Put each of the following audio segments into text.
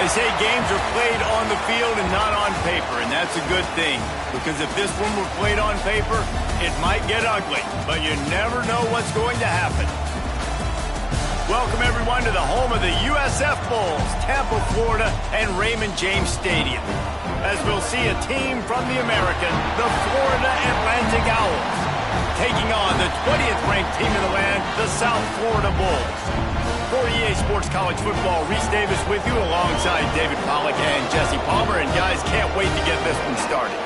They say games are played on the field and not on paper, and that's a good thing. Because if this one were played on paper, it might get ugly, but you never know what's going to happen. Welcome, everyone, to the home of the USF Bulls, Tampa, Florida, and Raymond James Stadium. As we'll see a team from the American, the Florida Atlantic Owls, taking on the 20th ranked team in the land, the South Florida Bulls. For EA Sports College Football, Reese Davis with you alongside David Pollack and Jesse Palmer. And guys, can't wait to get this one started.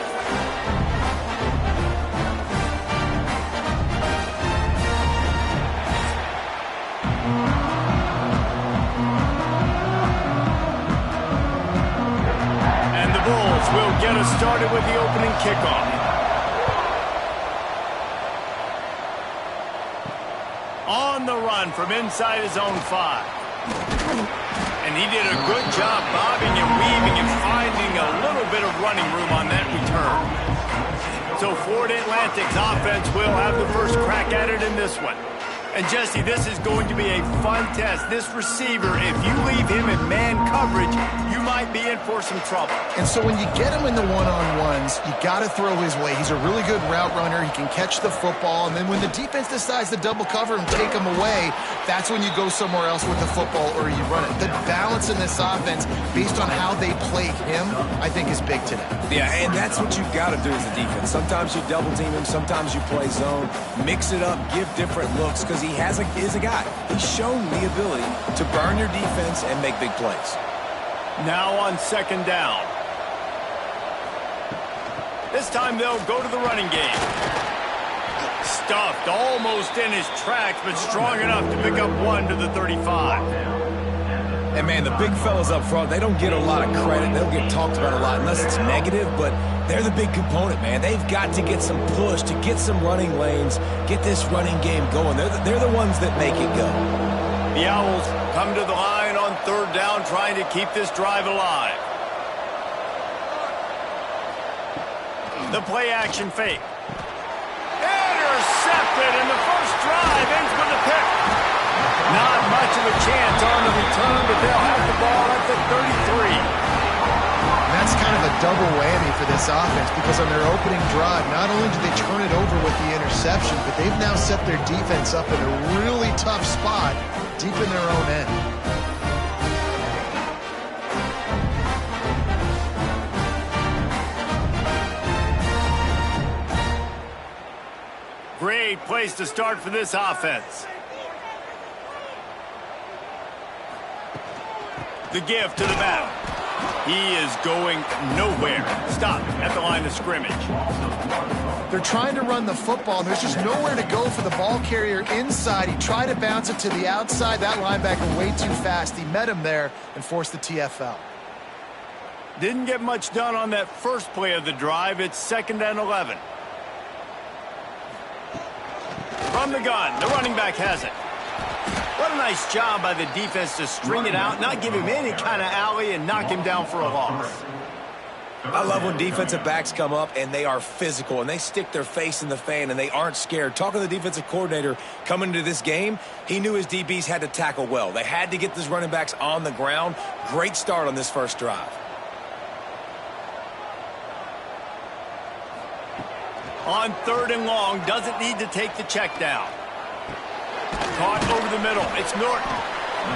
We'll get us started with the opening kickoff. On the run from inside his own 5. And he did a good job bobbing and weaving and finding a little bit of running room on that return. So Florida Atlantic's offense will have the first crack at it in this one. And Jesse, this is going to be a fun test. This receiver, if you leave him in man coverage, you might be in for some trouble. And so when you get him in the one-on-ones, you got to throw his way. He's a really good route runner. He can catch the football. And then when the defense decides to double cover and take him away, that's when you go somewhere else with the football or you run it. The balance in this offense, based on how they play him, I think is big today. Yeah, and that's what you've got to do as a defense. Sometimes you double team him. Sometimes you play zone. Mix it up. Give different looks because he is a guy. He's shown the ability to burn your defense and make big plays. Now on second down. This time they'll go to the running game. Stuffed almost in his tracks, but strong enough to pick up 1 to the 35. And, man, the big fellas up front, they don't get a lot of credit. They'll get talked about a lot unless it's negative, but they're the big component, man. They've got to get some push, to get some running lanes, get this running game going. They're the ones that make it go. The Owls come to the line on third down, trying to keep this drive alive. The play-action fake. Intercepted, and the first drive ends with a pick. Not much of a chance on the return, but they'll have the ball at the 33. And that's kind of a double whammy for this offense because on their opening drive, not only did they turn it over with the interception, but they've now set their defense up in a really tough spot deep in their own end. Great place to start for this offense. The give to the back. He is going nowhere. Stopped at the line of scrimmage. They're trying to run the football, and there's just nowhere to go for the ball carrier inside. He tried to bounce it to the outside. That linebacker way too fast. He met him there and forced the TFL. Didn't get much done on that first play of the drive. It's 2nd and 11. From the gun, the running back has it. What a nice job by the defense to string it out, not give him any kind of alley, and knock him down for a loss. I love when defensive backs come up and they are physical and they stick their face in the fan and they aren't scared. Talking to the defensive coordinator coming into this game, he knew his DBs had to tackle well. They had to get these running backs on the ground. Great start on this first drive. On 3rd and long, doesn't need to take the check down. Caught over the middle. It's Norton.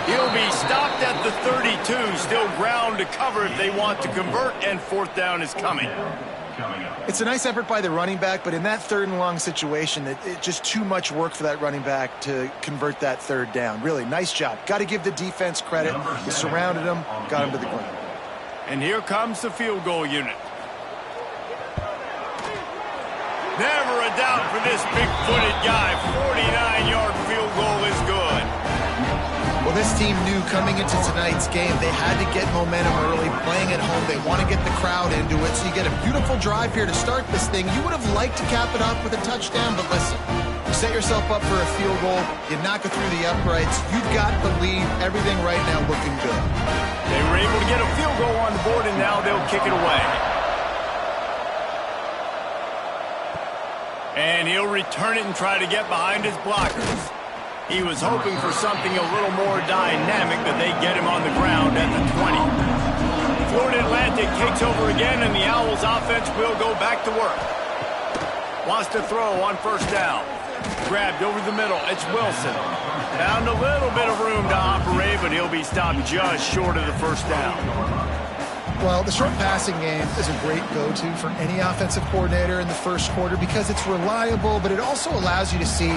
He'll be stopped at the 32. Still ground to cover if they want to convert, and 4th down is coming. It's a nice effort by the running back, but in that 3rd and long situation, it's just too much work for that running back to convert that 3rd down. Really, nice job. Got to give the defense credit. He surrounded him, got him to the ground. And here comes the field goal unit. Never a doubt for this big-footed guy. 49-yard field goal is good. Well, this team knew coming into tonight's game they had to get momentum early, playing at home. They want to get the crowd into it, so you get a beautiful drive here to start this thing. You would have liked to cap it off with a touchdown, but listen, you set yourself up for a field goal, you knock it through the uprights, you've got the lead, everything right now looking good. They were able to get a field goal on the board, and now they'll kick it away. And he'll return it and try to get behind his blockers. He was hoping for something a little more dynamic, but they get him on the ground at the 20. Florida Atlantic takes over again, and the Owls offense will go back to work. Wants to throw on first down. Grabbed over the middle. It's Wilson. Found a little bit of room to operate, but he'll be stopped just short of the first down. Well, the short passing game is a great go-to for any offensive coordinator in the first quarter because it's reliable, but it also allows you to see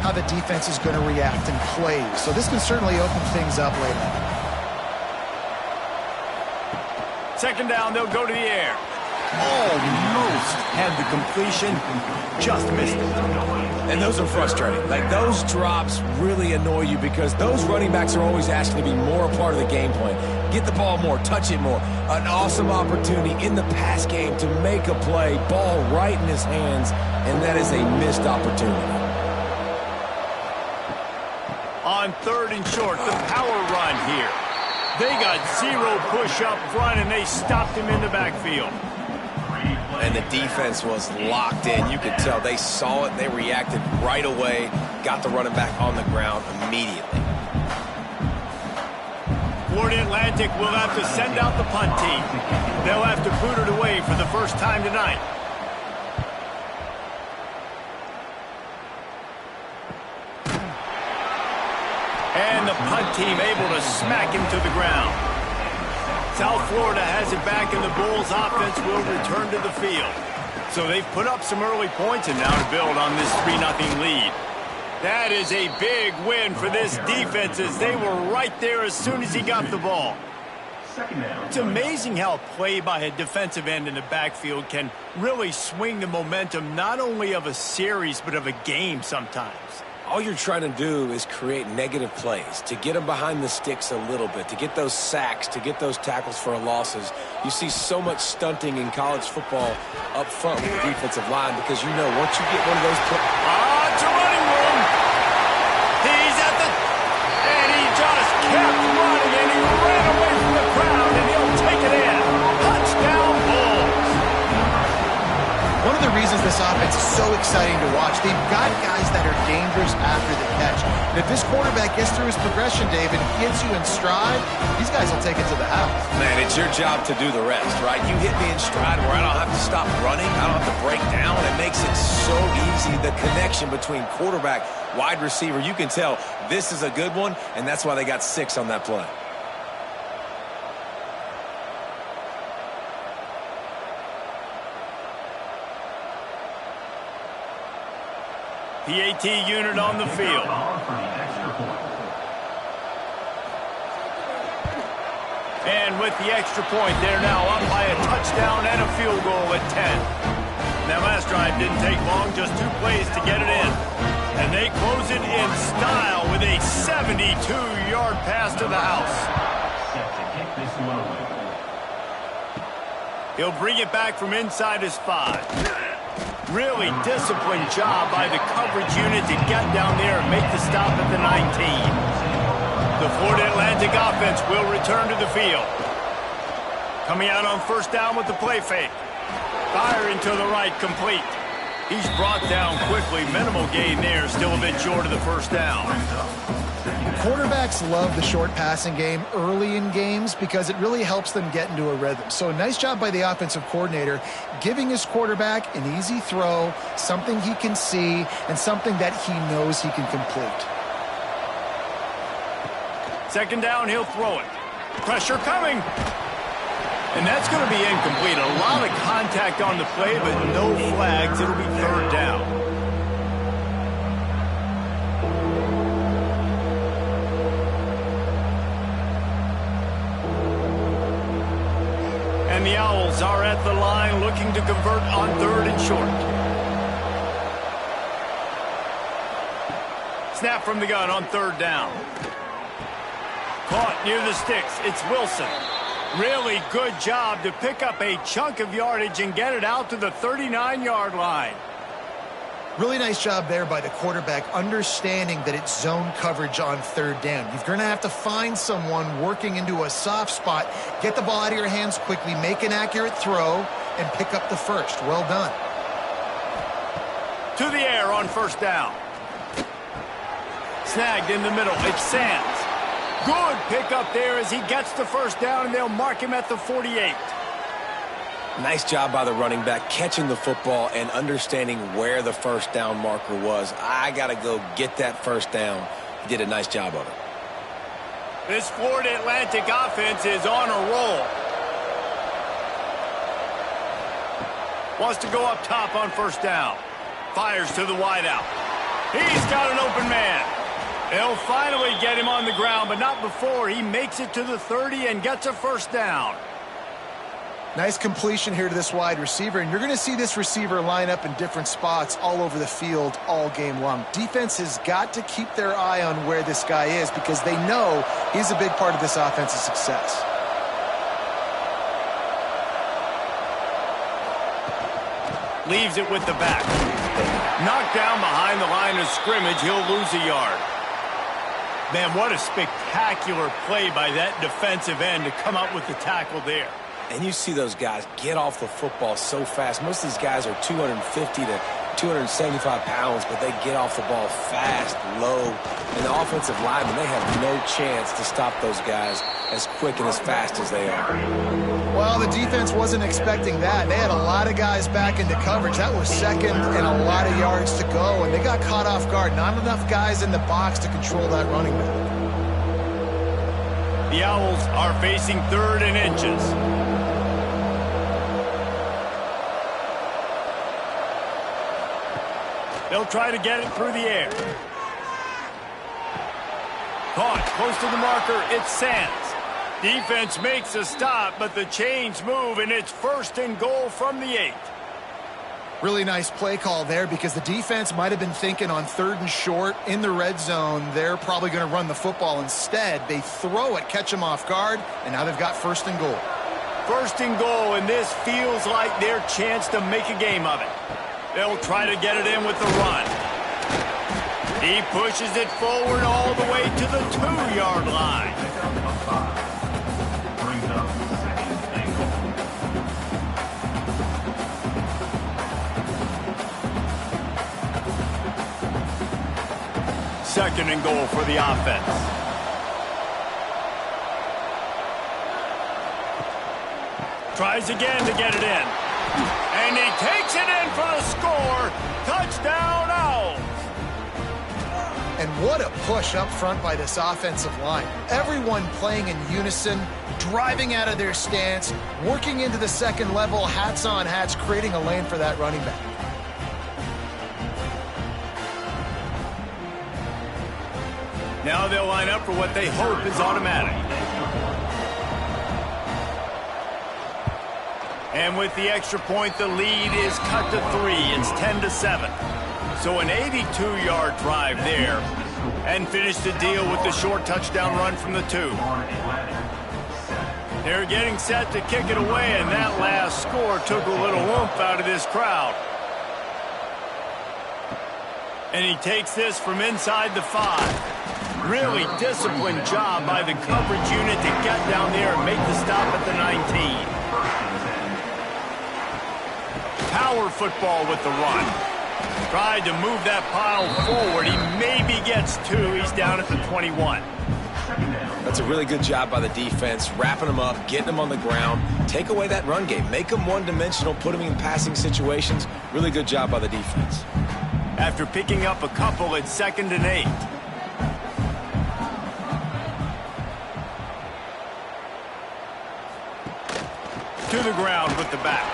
how the defense is going to react and play. So this can certainly open things up later. Second down, they'll go to the air. Almost had the completion, just missed it. And those are frustrating. Like, those drops really annoy you because those running backs are always asking to be more a part of the game plan. Get the ball more, touch it more. An awesome opportunity in the pass game to make a play, ball right in his hands, and that is a missed opportunity. On third and short, the power run here. They got zero push up front, and they stopped him in the backfield. And the defense was locked in. You could tell they saw it. They reacted right away. Got the running back on the ground immediately. Florida Atlantic will have to send out the punt team. They'll have to boot it away for the first time tonight. And the punt team able to smack him to the ground. South Florida has it back, and the Bulls offense will return to the field. So they've put up some early points and now to build on this 3-0 lead. That is a big win for this defense as they were right there as soon as he got the ball. It's amazing how play by a defensive end in the backfield can really swing the momentum not only of a series but of a game sometimes. All you're trying to do is create negative plays, to get them behind the sticks a little bit, to get those sacks, to get those tackles for losses. You see so much stunting in college football up front with the defensive line because you know once you get one of those plays. It's a running room. He's at the... And he just kept running, and he ran away from the crowd, and he'll take it in. Touchdown, Bulls. One of the reasons this offense is so exciting to watch, they've got guys that are dangerous after the catch. And if this quarterback gets through his progression, David, gets you in stride, these guys will take it to the house. Man, it's your job to do the rest, right? You hit me in stride where I don't have to stop running. I don't have to break down. It makes it so easy. The connection between quarterback, wide receiver, you can tell this is a good one, and that's why they got 6 on that play. PAT unit on the field. And with the extra point, they're now up by a touchdown and a field goal at 10. That last drive didn't take long, just 2 plays to get it in. And they close it in style with a 72-yard pass to the house. He'll bring it back from inside his 5. Really disciplined job by the coverage unit to get down there and make the stop at the 19. The Florida Atlantic offense will return to the field. Coming out on first down with the play fake. Firing to the right, complete. He's brought down quickly. Minimal gain there, still a bit short of the first down. Quarterbacks love the short passing game early in games because it really helps them get into a rhythm. So nice job by the offensive coordinator giving his quarterback an easy throw, something he can see, and something that he knows he can complete. Second down, he'll throw it. Pressure coming. And that's going to be incomplete. A lot of contact on the play, but no flags. It'll be third down. And the Owls are at the line looking to convert on third and short. Snap from the gun on third down. Caught near the sticks. It's Wilson. Really good job to pick up a chunk of yardage and get it out to the 39-yard line. Really nice job there by the quarterback, understanding that it's zone coverage on third down. You're going to have to find someone working into a soft spot, get the ball out of your hands quickly, make an accurate throw, and pick up the first. Well done. To the air on first down. Snagged in the middle. It's Sands. Good pickup there as he gets the first down, and they'll mark him at the 48. Nice job by the running back, catching the football and understanding where the first down marker was. I got to go get that first down. He did a nice job of it. This Florida Atlantic offense is on a roll. Wants to go up top on first down. Fires to the wideout. He's got an open man. They'll finally get him on the ground, but not before he makes it to the 30 and gets a first down. Nice completion here to this wide receiver, and you're going to see this receiver line up in different spots all over the field all game long. Defense has got to keep their eye on where this guy is because they know he's a big part of this offense's success. Leaves it with the back. Knocked down behind the line of scrimmage. He'll lose a yard. Man, what a spectacular play by that defensive end to come up with the tackle there. And you see those guys get off the football so fast. Most of these guys are 250 to 275 pounds, but they get off the ball fast, low. And the offensive linemen, they have no chance to stop those guys as quick and as fast as they are. Well, the defense wasn't expecting that. They had a lot of guys back into coverage. That was second and a lot of yards to go, and they got caught off guard. Not enough guys in the box to control that running back. The Owls are facing 3rd and inches. They'll try to get it through the air. Caught close to the marker. It's Sands. Defense makes a stop, but the chains move, and it's 1st and goal from the 8. Really nice play call there because the defense might have been thinking on 3rd and short in the red zone. They're probably going to run the football instead. They throw it, catch them off guard, and now they've got 1st and goal. 1st and goal, and this feels like their chance to make a game of it. They'll try to get it in with the run. He pushes it forward all the way to the 2-yard line. Second and goal for the offense. Tries again to get it in. And he takes it in for the score. Touchdown, Owls. And what a push up front by this offensive line. Everyone playing in unison, driving out of their stance, working into the second level, hats on hats, creating a lane for that running back. Now they'll line up for what they hope is automatic. And with the extra point, the lead is cut to 3. It's 10-7. So an 82-yard drive there. And finish the deal with the short touchdown run from the 2. They're getting set to kick it away, and that last score took a little oomph out of this crowd. And he takes this from inside the 5. Really disciplined job by the coverage unit to get down there and make the stop at the 19. Power football with the run. Tried to move that pile forward. He maybe gets 2. He's down at the 21. That's a really good job by the defense, wrapping them up, getting them on the ground. Take away that run game. Make them one-dimensional, put them in passing situations. Really good job by the defense. After picking up a couple, it's 2nd and 8. To the ground with the back.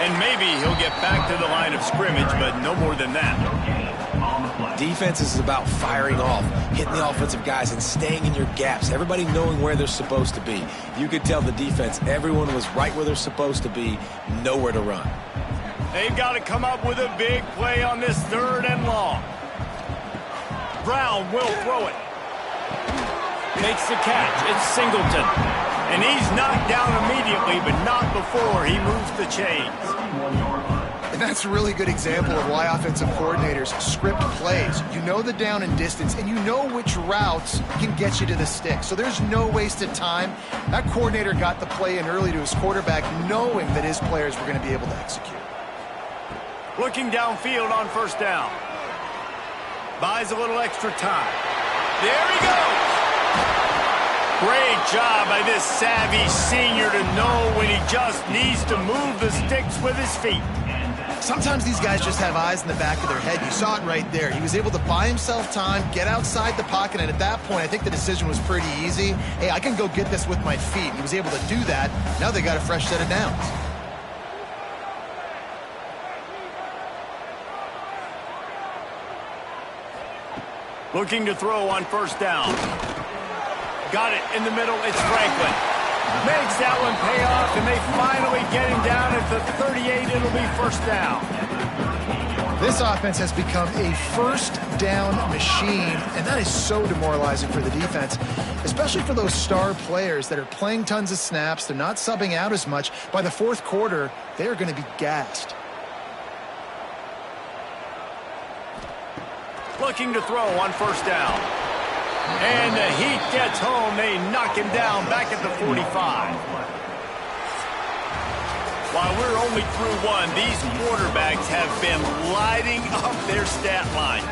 And maybe he'll get back to the line of scrimmage, but no more than that. Defense is about firing off, hitting the offensive guys and staying in your gaps. Everybody knowing where they're supposed to be. You could tell the defense, everyone was right where they're supposed to be, nowhere to run. They've got to come up with a big play on this 3rd and long. Brown will throw it. Makes the catch. It's Singleton. And he's knocked down immediately, but not before he moves the chains. And that's a really good example of why offensive coordinators script plays. You know the down and distance, and you know which routes can get you to the stick. So there's no wasted time. That coordinator got the play in early to his quarterback, knowing that his players were going to be able to execute. Looking downfield on first down. Buys a little extra time. There he goes. Great job by this savvy senior to know when he just needs to move the sticks with his feet. Sometimes these guys just have eyes in the back of their head. You saw it right there. He was able to buy himself time, get outside the pocket, and at that point, I think the decision was pretty easy. Hey, I can go get this with my feet. He was able to do that. Now they got a fresh set of downs. Looking to throw on first down. Got it in the middle. It's Franklin. Makes that one pay off, and they finally get him down at the 38. It'll be first down. This offense has become a first down machine, and that is so demoralizing for the defense, especially for those star players that are playing tons of snaps. They're not subbing out as much. By the fourth quarter, they are going to be gassed. Looking to throw on first down. And the Heat gets home. They knock him down back at the 45. While we're only through one, these quarterbacks have been lighting up their stat lines.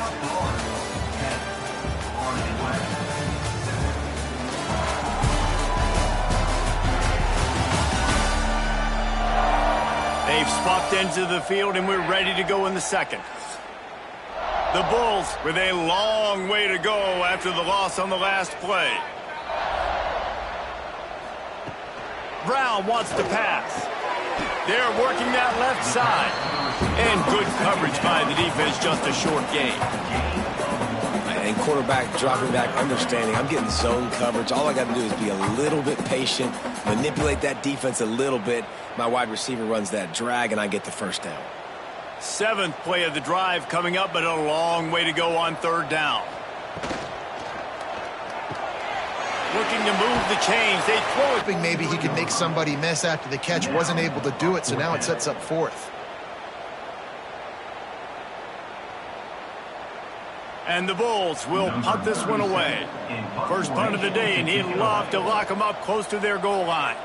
They've swapped into the field, and we're ready to go in the second. The Bulls with a long way to go after the loss on the last play. Brown wants to pass. They're working that left side. And good coverage by the defense, just a short gain. And quarterback dropping back, understanding I'm getting zone coverage. All I got to do is be a little bit patient, manipulate that defense a little bit. My wide receiver runs that drag, and I get the first down. Seventh play of the drive coming up, but a long way to go on third down. Looking to move the chains. They throw it. Maybe he could make somebody miss after the catch. Wasn't able to do it, so now it sets up fourth. And the Bulls will punt this one away. First punt of the day, and he'd love to lock them up close to their goal line.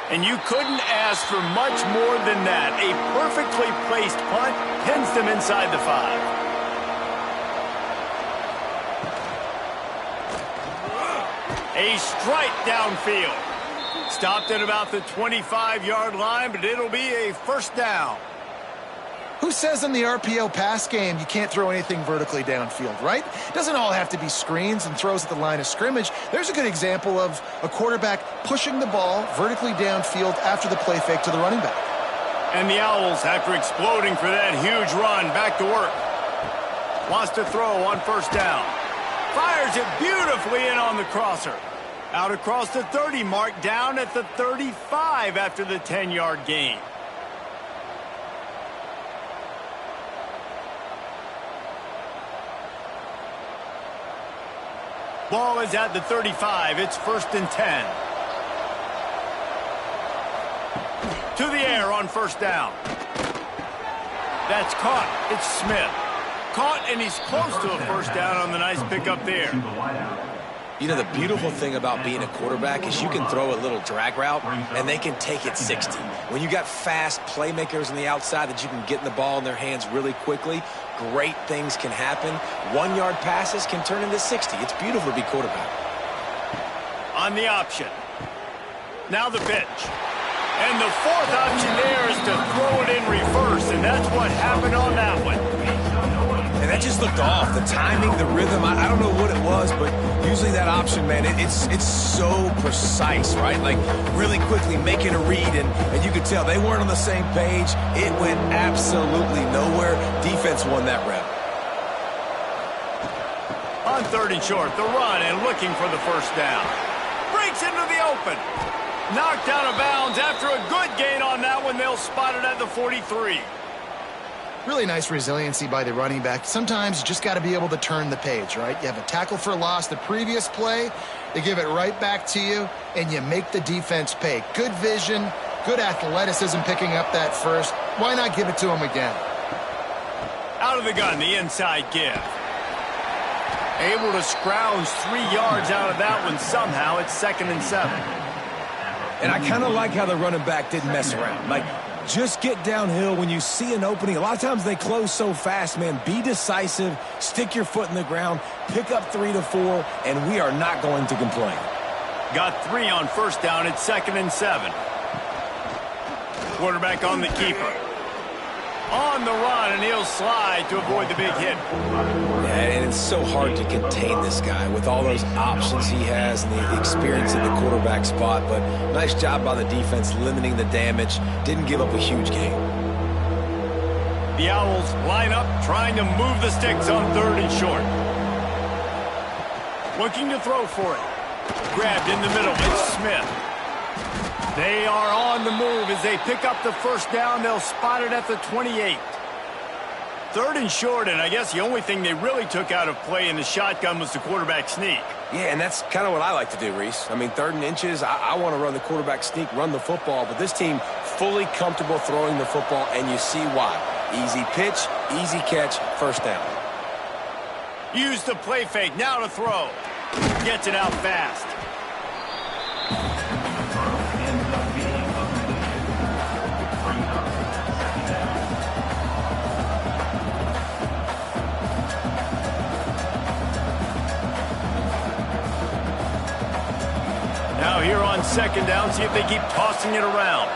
And you couldn't ask for much more than that. A perfectly placed punt pins them inside the 5. A strike downfield. Stopped at about the 25-yard line, but it'll be a first down. Who says in the RPO pass game you can't throw anything vertically downfield, right? It doesn't all have to be screens and throws at the line of scrimmage. There's a good example of a quarterback pushing the ball vertically downfield after the play fake to the running back. And the Owls, after exploding for that huge run, back to work. Wants to throw on first down. Fires it beautifully in on the crosser. Out across the 30 mark, down at the 35 after the 10-yard gain. Ball is at the 35. It's first and 10. To the air on first down. That's caught. It's Smith. Caught, and he's close to a first down on the nice pickup there. You know, the beautiful thing about being a quarterback is you can throw a little drag route, and they can take it 60. When you got fast playmakers on the outside that you can get in the ball in their hands really quickly, great things can happen. 1-yard passes can turn into 60. It's beautiful to be quarterback. On the option. Now the pitch. And the fourth option there is to throw it in reverse, and that's what happened on that one. And that just looked off. The timing, the rhythm, I don't know what it was, but usually that option, man, it's so precise, right? Like really quickly making a read, and you could tell they weren't on the same page. It went absolutely nowhere. Defense won that rep. On third and short, the run and looking for the first down. Breaks into the open. Knocked out of bounds after a good gain on that one. They'll spot it at the 43. Really nice resiliency by the running back. Sometimes you just got to be able to turn the page, right? You have a tackle for loss the previous play, they give it right back to you, and you make the defense pay. Good vision, good athleticism picking up that first. Why not give it to him again? Out of the gun, the inside give. Able to scrounge 3 yards out of that one somehow. It's 2nd and 7. And I kind of like how the running back didn't mess around. Like, Just get downhill when you see an opening. A lot of times they close so fast, man. Be decisive, stick your foot in the ground, pick up 3 to 4, and we are not going to complain. Got 3 on first down. It's 2nd and 7. Quarterback on the keeper. On the run, and he'll slide to avoid the big hit. Yeah, and it's so hard to contain this guy with all those options he has and the experience at the quarterback spot. But nice job by the defense limiting the damage. Didn't give up a huge gain. The Owls line up, trying to move the sticks on 3rd and short. Looking to throw for it. Grabbed in the middle. It's Smith. They are on the move as they pick up the first down. They'll spot it at the 28. 3rd and short, and I guess the only thing they really took out of play in the shotgun was the quarterback sneak. Yeah, and that's kind of what I like to do, Reese. I mean, 3rd and inches, I want to run the quarterback sneak, run the football, but this team fully comfortable throwing the football, and you see why. Easy pitch, easy catch, first down. Use the play fake, now to throw. Gets it out fast. Now here on 2nd down, see if they keep tossing it around.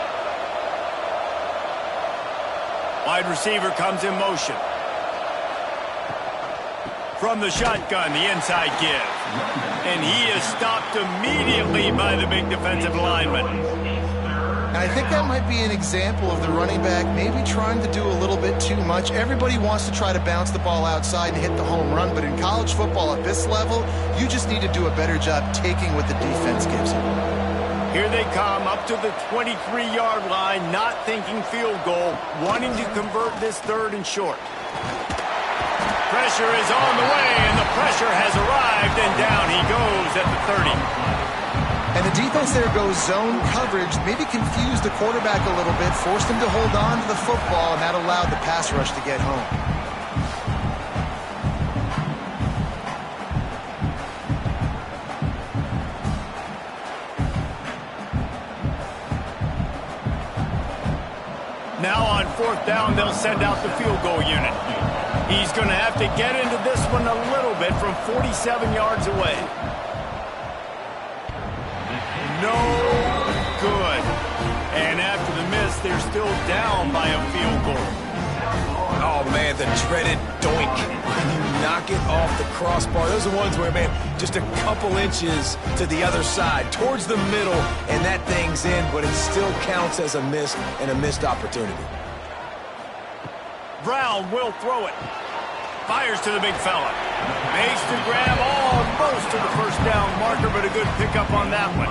Wide receiver comes in motion. From the shotgun, the inside give. And he is stopped immediately by the big defensive lineman. And I think that might be an example of the running back maybe trying to do a little bit too much. Everybody wants to try to bounce the ball outside and hit the home run, but in college football at this level, you just need to do a better job taking what the defense gives you. Here they come up to the 23-yard line, not thinking field goal, wanting to convert this 3rd and short. Pressure is on the way, and the pressure has arrived, and down he goes at the 30. And the defense there goes zone coverage, maybe confused the quarterback a little bit, forced him to hold on to the football, and that allowed the pass rush to get home. Now on 4th down, they'll send out the field goal unit. He's going to have to get into this one a little bit from 47 yards away. No good. And after the miss, they're still down by a field goal. Oh, man, the dreaded doink. When you knock it off the crossbar. Those are ones where, man, just a couple inches to the other side, towards the middle, and that thing's in, but it still counts as a miss and a missed opportunity. Brown will throw it. Fires to the big fella. Makes the grab almost to the first down marker, but a good pickup on that one.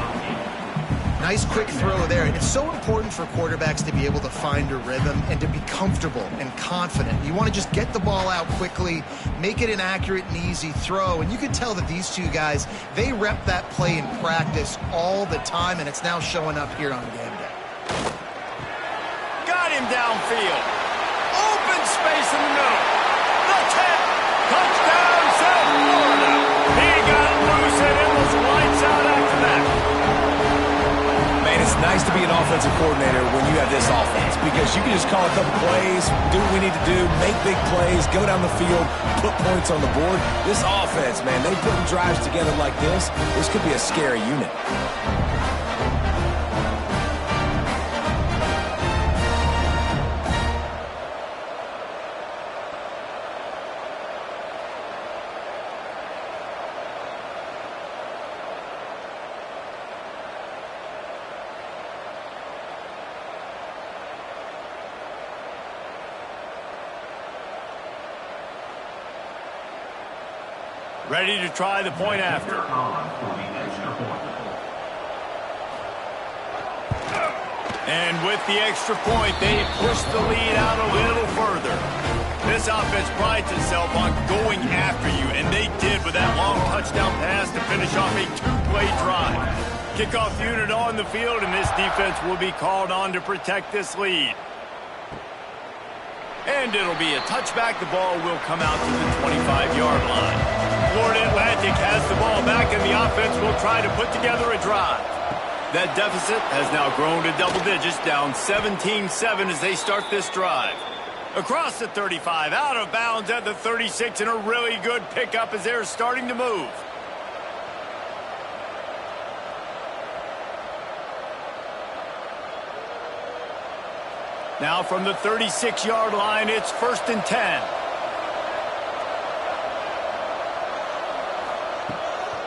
Nice quick throw there. It's so important for quarterbacks to be able to find a rhythm and to be comfortable and confident. You want to just get the ball out quickly, make it an accurate and easy throw. And you can tell that these two guys, they rep that play in practice all the time, and it's now showing up here on game day. Got him downfield. Open space in the middle. The 10. Touchdown, South Florida. He got loose and it was lights out after that. Man, it's nice to be an offensive coordinator when you have this offense because you can just call a couple plays, do what we need to do, make big plays, go down the field, put points on the board. This offense, man, they putting drives together like this could be a scary unit. Ready to try the point after. And with the extra point, they push the lead out a little further. This offense prides itself on going after you, and they did with that long touchdown pass to finish off a 2-play drive. Kickoff unit on the field, and this defense will be called on to protect this lead. And it'll be a touchback. The ball will come out to the 25-yard line. Florida Atlantic has the ball back, and the offense will try to put together a drive. That deficit has now grown to double digits, down 17-7 as they start this drive. Across the 35, out of bounds at the 36, and a really good pickup as they're starting to move. Now from the 36-yard line, it's 1st and 10.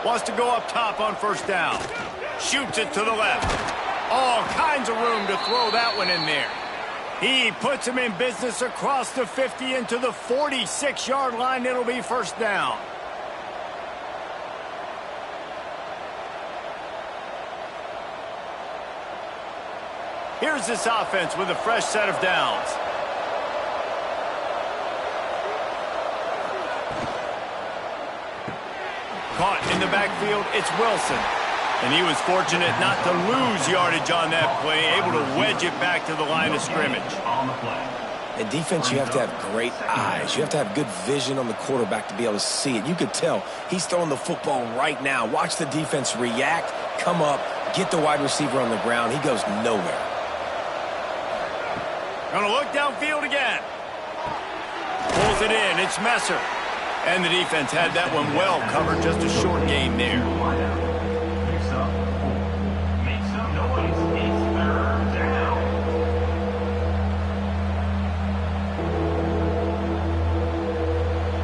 Wants to go up top on 1st down. Shoots it to the left. All kinds of room to throw that one in there. He puts him in business across the 50 into the 46-yard line. It'll be 1st down. Here's this offense with a fresh set of downs. Caught in the backfield, it's Wilson. And he was fortunate not to lose yardage on that play, able to wedge it back to the line of scrimmage. In defense, you have to have great eyes. You have to have good vision on the quarterback to be able to see it. You could tell he's throwing the football right now. Watch the defense react, come up, get the wide receiver on the ground. He goes nowhere. Gonna look downfield again. Pulls it in. It's Messer. And the defense had that one well covered. Just a short gain there. Make some noise. It's 3rd down.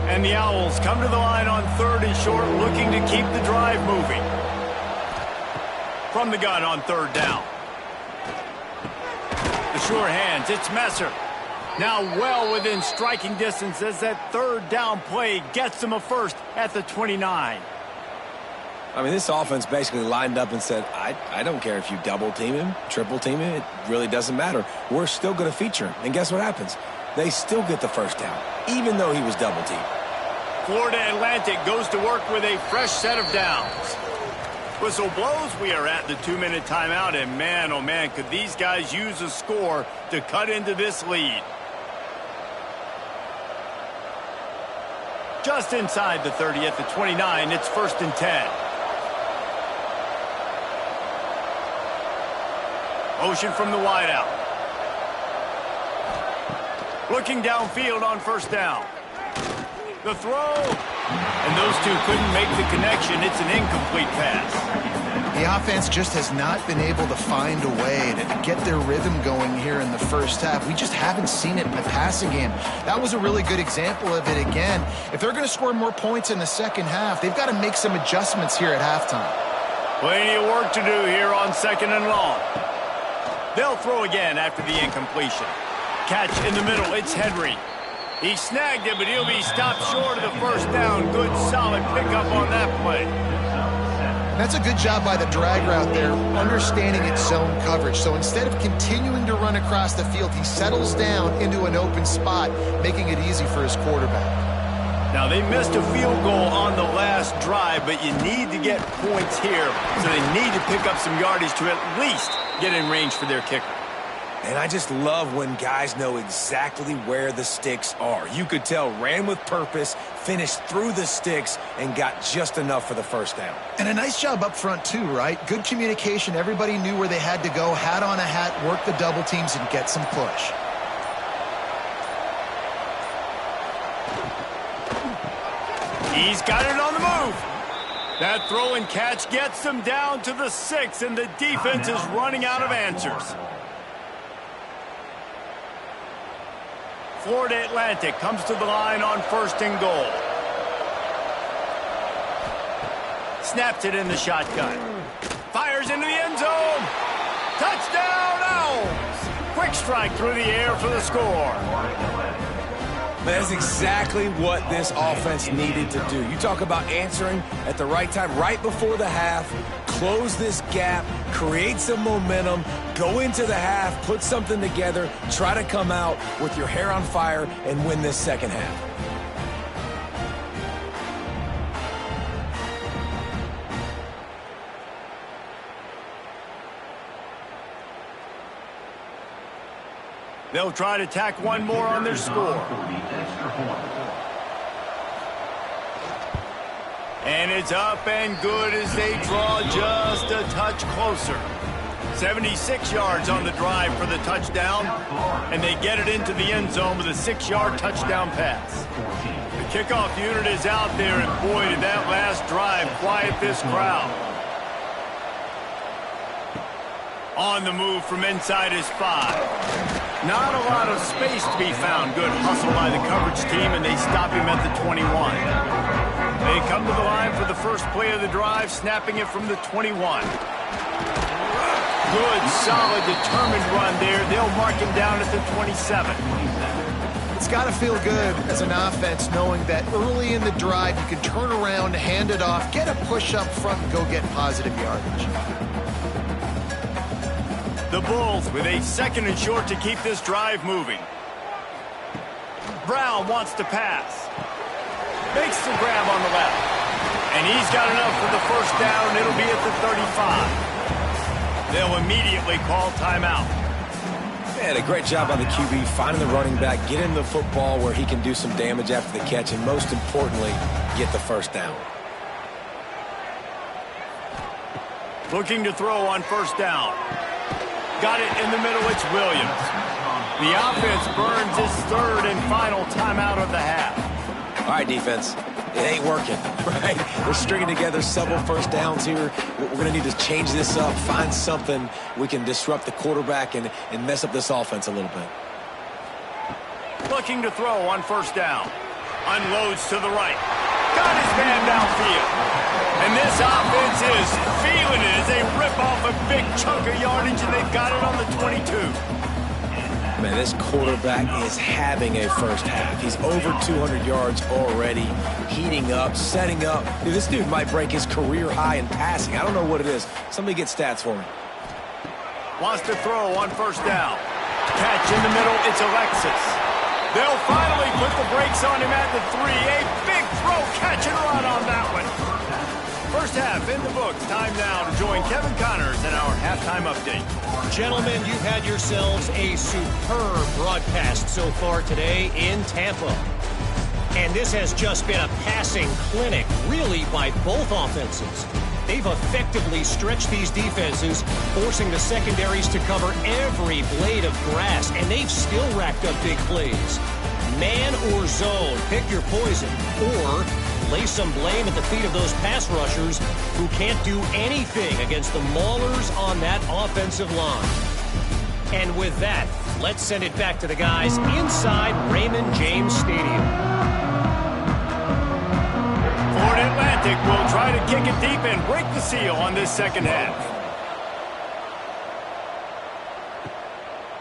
And the Owls come to the line on 3rd and short, looking to keep the drive moving. From the gun on 3rd down. The sure hands, it's Messer. Now well within striking distance as that 3rd down play gets them a 1st at the 29. I mean, this offense basically lined up and said, I don't care if you double team him, triple team him. It really doesn't matter. We're still going to feature him. And guess what happens? They still get the 1st down, even though he was double teamed. Florida Atlantic goes to work with a fresh set of downs. Whistle blows. We are at the 2-minute timeout, and man, oh man, could these guys use a score to cut into this lead. Just inside the 30 at the 29, it's 1st and 10. Motion from the wideout. Looking downfield on 1st down. The throw. And those two couldn't make the connection. It's an incomplete pass. The offense just has not been able to find a way to get their rhythm going here in the 1st half. We just haven't seen it in the passing game. That was a really good example of it again. If they're going to score more points in the 2nd half, they've got to make some adjustments here at halftime. Plenty of work to do here on 2nd and long. They'll throw again after the incompletion. Catch in the middle. It's Henry. He snagged it, but he'll be stopped short of the 1st down. Good, solid pickup on that play. That's a good job by the drag route there, understanding its zone coverage. So instead of continuing to run across the field, he settles down into an open spot, making it easy for his quarterback. Now, they missed a field goal on the last drive, but you need to get points here, so they need to pick up some yardage to at least get in range for their kicker. And I just love when guys know exactly where the sticks are. You could tell ran with purpose, finished through the sticks, and got just enough for the 1st down. And a nice job up front too, right? Good communication. Everybody knew where they had to go, hat on a hat, work the double teams, and get some push. He's got it on the move. That throw and catch gets them down to the 6, and the defense is running out of answers. Florida Atlantic comes to the line on 1st and goal. Snaps it in the shotgun. Fires into the end zone. Touchdown, Owls! Quick strike through the air for the score. That's exactly what this offense needed to do. You talk about answering at the right time, right before the half, close this gap, create some momentum, go into the half, put something together, try to come out with your hair on fire and win this 2nd half. They'll try to tack one more on their score. And it's up and good as they draw just a touch closer. 76 yards on the drive for the touchdown, and they get it into the end zone with a 6-yard touchdown pass. The kickoff unit is out there, and boy, did that last drive quiet this crowd. On the move from inside his 5. Not a lot of space to be found. Good hustle by the coverage team, and they stop him at the 21. They come to the line for the first play of the drive, snapping it from the 21. Good, solid, determined run there. They'll mark him down at the 27. It's got to feel good as an offense knowing that early in the drive you can turn around, hand it off, get a push up front, and go get positive yardage. The Bulls with a 2nd and short to keep this drive moving. Brown wants to pass. Makes the grab on the left. And he's got enough for the first down, and it'll be at the 35. They'll immediately call timeout. Man, a great job by the QB finding the running back, getting the football where he can do some damage after the catch, and most importantly, get the first down. Looking to throw on first down. Got it in the middle, it's Williams. The offense burns his 3rd and final timeout of the half. All right, defense, it ain't working, right? We're stringing together several first downs here. We're going to need to change this up, find something we can disrupt the quarterback and mess up this offense a little bit. Looking to throw on first down. Unloads to the right. Got his man downfield. And this offense is feeling it as they rip off a big chunk of yardage, and they've got it on the 22. Man, this quarterback is having a first half. He's over 200 yards already, heating up, setting up. Dude, this dude might break his career high in passing. I don't know what it is. Somebody get stats for me. Wants to throw on first down. Catch in the middle, it's Alexis. They'll finally put the brakes on him at the 3. A big throw, catch and run on that one. First half in the books. Time now to join Kevin Connors in our halftime update. Gentlemen, you've had yourselves a superb broadcast so far today in Tampa. And this has just been a passing clinic, really, by both offenses. They've effectively stretched these defenses, forcing the secondaries to cover every blade of grass, and they've still racked up big plays. Man or zone, pick your poison, or lay some blame at the feet of those pass rushers who can't do anything against the maulers on that offensive line. And with that, let's send it back to the guys inside Raymond James Stadium. Florida Atlantic will try to kick it deep and break the seal on this second half.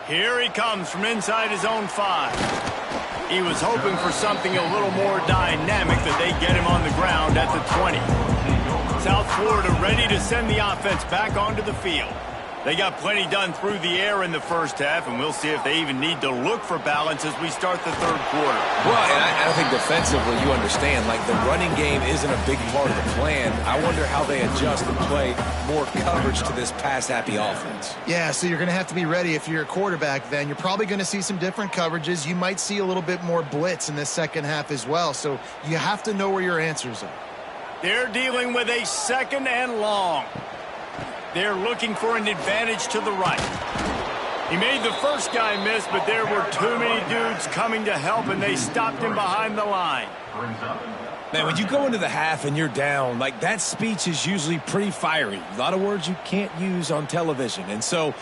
Here he comes from inside his own 5. He was hoping for something a little more dynamic, that they get him on the ground at the 20. South Florida ready to send the offense back onto the field. They got plenty done through the air in the first half, and we'll see if they even need to look for balance as we start the third quarter. Well, and I think defensively, you understand, like, the running game isn't a big part of the plan. I wonder how they adjust and play more coverage to this pass-happy offense. Yeah, so you're going to have to be ready if you're a quarterback then. You're probably going to see some different coverages. You might see a little bit more blitz in this second half as well, so you have to know where your answers are. They're dealing with a 2nd and long. They're looking for an advantage to the right. He made the first guy miss, but there were too many dudes coming to help, and they stopped him behind the line. Man, when you go into the half and you're down, like, that speech is usually pretty fiery. A lot of words you can't use on television. And so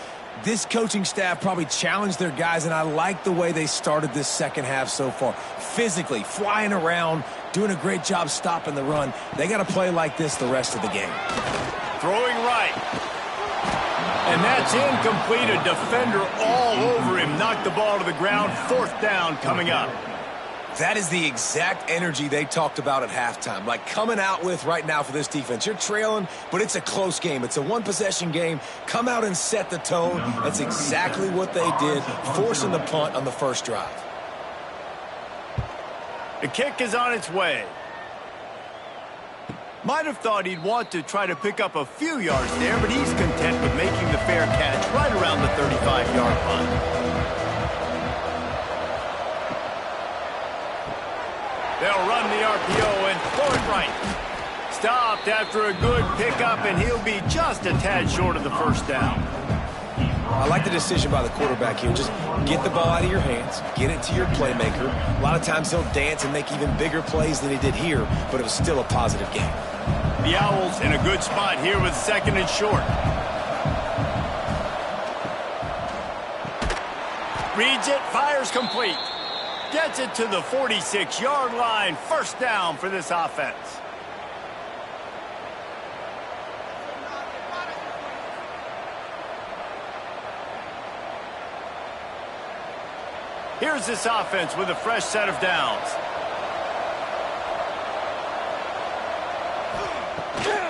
this coaching staff probably challenged their guys, and I like the way they started this second half so far. Physically, flying around, doing a great job stopping the run. They got to play like this the rest of the game. Throwing right. And that's incomplete. A defender all over him. Knocked the ball to the ground. 4th down coming up. That is the exact energy they talked about at halftime. Like, coming out with right now for this defense. You're trailing, but it's a close game. It's a one-possession game. Come out and set the tone. That's exactly what they did, forcing the punt on the first drive. The kick is on its way. Might have thought he'd want to try to pick up a few yards there, but he's content with making the fair catch right around the 35-yard line. They'll run the RPO and throw it right. Stopped after a good pickup, and he'll be just a tad short of the first down. I like the decision by the quarterback here. Just get the ball out of your hands, get it to your playmaker. A lot of times he'll dance and make even bigger plays than he did here, but it was still a positive game. The Owls in a good spot here with 2nd and short. Reads it, fires complete. Gets it to the 46-yard line. 1st down for this offense. Here's this offense with a fresh set of downs.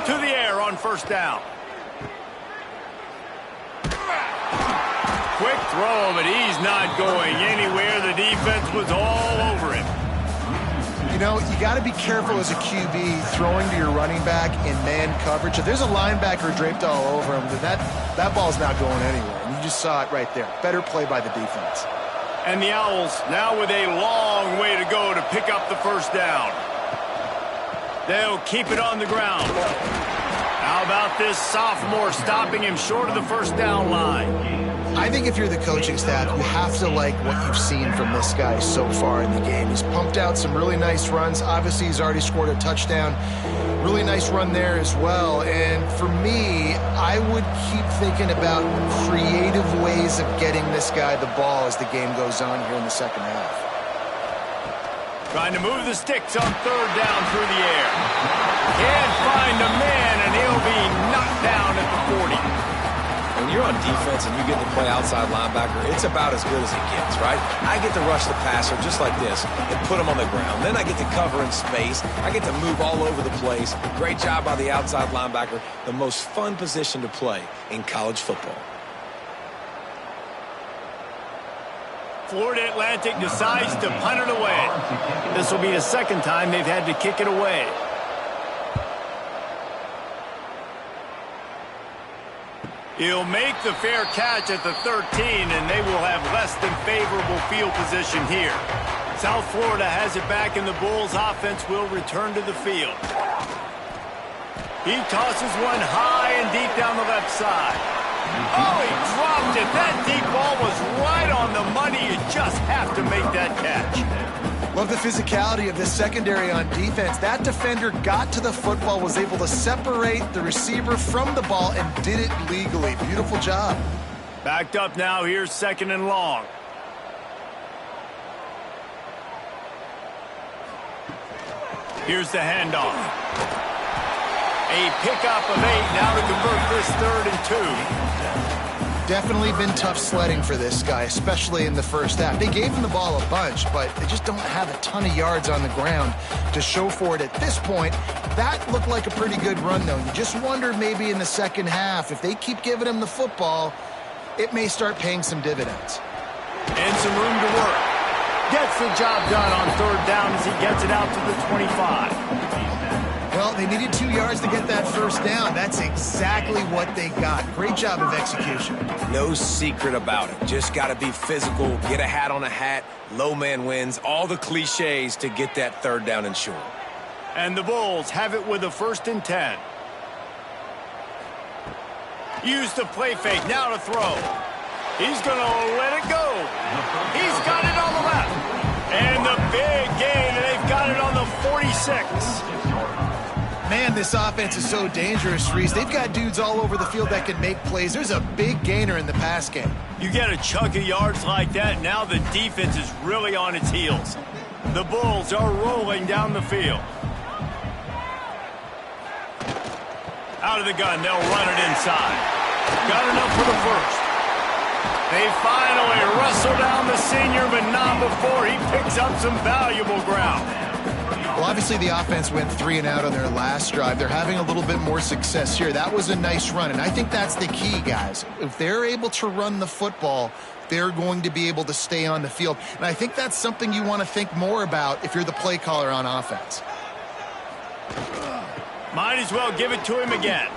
To the air on 1st down. Quick throw, but he's not going anywhere. The defense was all over him. You know, you got to be careful as a QB throwing to your running back in man coverage. If there's a linebacker draped all over him, then that ball's not going anywhere. And you just saw it right there. Better play by the defense. And the Owls now with a long way to go to pick up the 1st down. They'll keep it on the ground. How about this sophomore stopping him short of the 1st down line? I think if you're the coaching staff, you have to like what you've seen from this guy so far in the game. He's pumped out some really nice runs. Obviously, he's already scored a touchdown. Really nice run there as well. And for me, I would keep thinking about creative ways of getting this guy the ball as the game goes on here in the 2nd half. Trying to move the sticks on 3rd down through the air. Can't find a man, and he'll be knocked down at the 40. When you're on defense and you get to play outside linebacker, it's about as good as it gets, right? I get to rush the passer just like this and put him on the ground. Then I get to cover in space. I get to move all over the place. Great job by the outside linebacker. The most fun position to play in college football. Florida Atlantic decides to punt it away. This will be the 2nd time they've had to kick it away. He'll make the fair catch at the 13, and they will have less than favorable field position here. South Florida has it back, and the Bulls offense will return to the field. He tosses one high and deep down the left side. Oh, he dropped it. That deep ball was right on the money. You just have to make that catch. Love the physicality of this secondary on defense. That defender got to the football, was able to separate the receiver from the ball, and did it legally. Beautiful job. Backed up now. Here's 2nd and long. Here's the handoff. A pickup of 8 now to convert this 3rd and 2. Definitely been tough sledding for this guy, especially in the 1st half. They gave him the ball a bunch, but they just don't have a ton of yards on the ground to show for it at this point. That looked like a pretty good run, though. You just wonder maybe in the 2nd half, if they keep giving him the football, it may start paying some dividends. And some room to work. Gets the job done on 3rd down as he gets it out to the 25. Well, they needed 2 yards to get that 1st down. That's exactly what they got. Great job of execution. No secret about it. Just got to be physical, get a hat on a hat, low man wins, all the cliches to get that 3rd down and short. And the Bulls have it with a 1st and 10. Use the play fake, now to throw. He's going to let it go. He's got it on the left. And the big gain, and they've got it on the 46. Man, this offense is so dangerous, Reese. They've got dudes all over the field that can make plays. There's a big gainer in the pass game. You get a chunk of yards like that, now the defense is really on its heels. The Bulls are rolling down the field. Out of the gun, they'll run it inside. Got enough for the 1st. They finally wrestle down the senior, but not before he picks up some valuable ground. Well, obviously the offense went 3 and out on their last drive. They're having a little bit more success here. That was a nice run, and I think that's the key, guys. If they're able to run the football, they're going to be able to stay on the field. And I think that's something you want to think more about if you're the play caller on offense. Might as well give it to him again.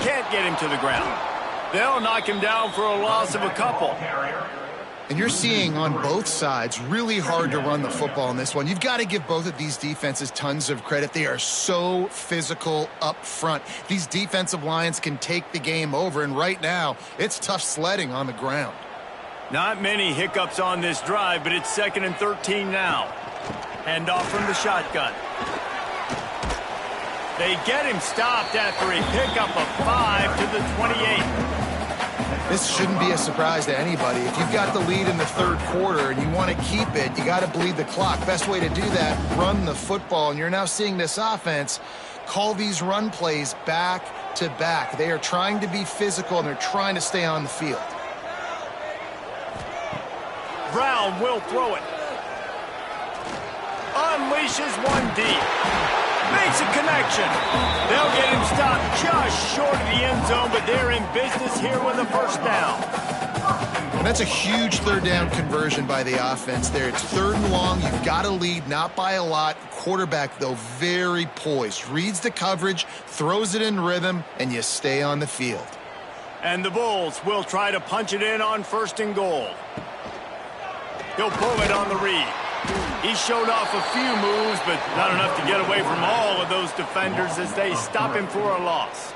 Can't get him to the ground. They'll knock him down for a loss of a couple. And you're seeing on both sides really hard to run the football in this one. You've got to give both of these defenses tons of credit. They are so physical up front. These defensive lines can take the game over, and right now it's tough sledding on the ground. Not many hiccups on this drive, but it's 2nd and 13 now. Hand off from the shotgun. They get him stopped after a pickup of 5 to the 28. This shouldn't be a surprise to anybody. If you've got the lead in the third quarter and you want to keep it, you got to bleed the clock. Best way to do that, run the football. And you're now seeing this offense call these run plays back to back. They are trying to be physical, and they're trying to stay on the field. Brown will throw it. Unleashes one deep. Makes a connection. They'll get him stopped just short of the end zone, but they're in business here with a first down. And that's a huge third down conversion by the offense there. It's 3rd and long. You've got to lead, not by a lot. Quarterback, though, very poised. Reads the coverage, throws it in rhythm, and you stay on the field. And the Bulls will try to punch it in on 1st and goal. He'll pull it on the read. He showed off a few moves, but not enough to get away from all of those defenders as they stop him for a loss.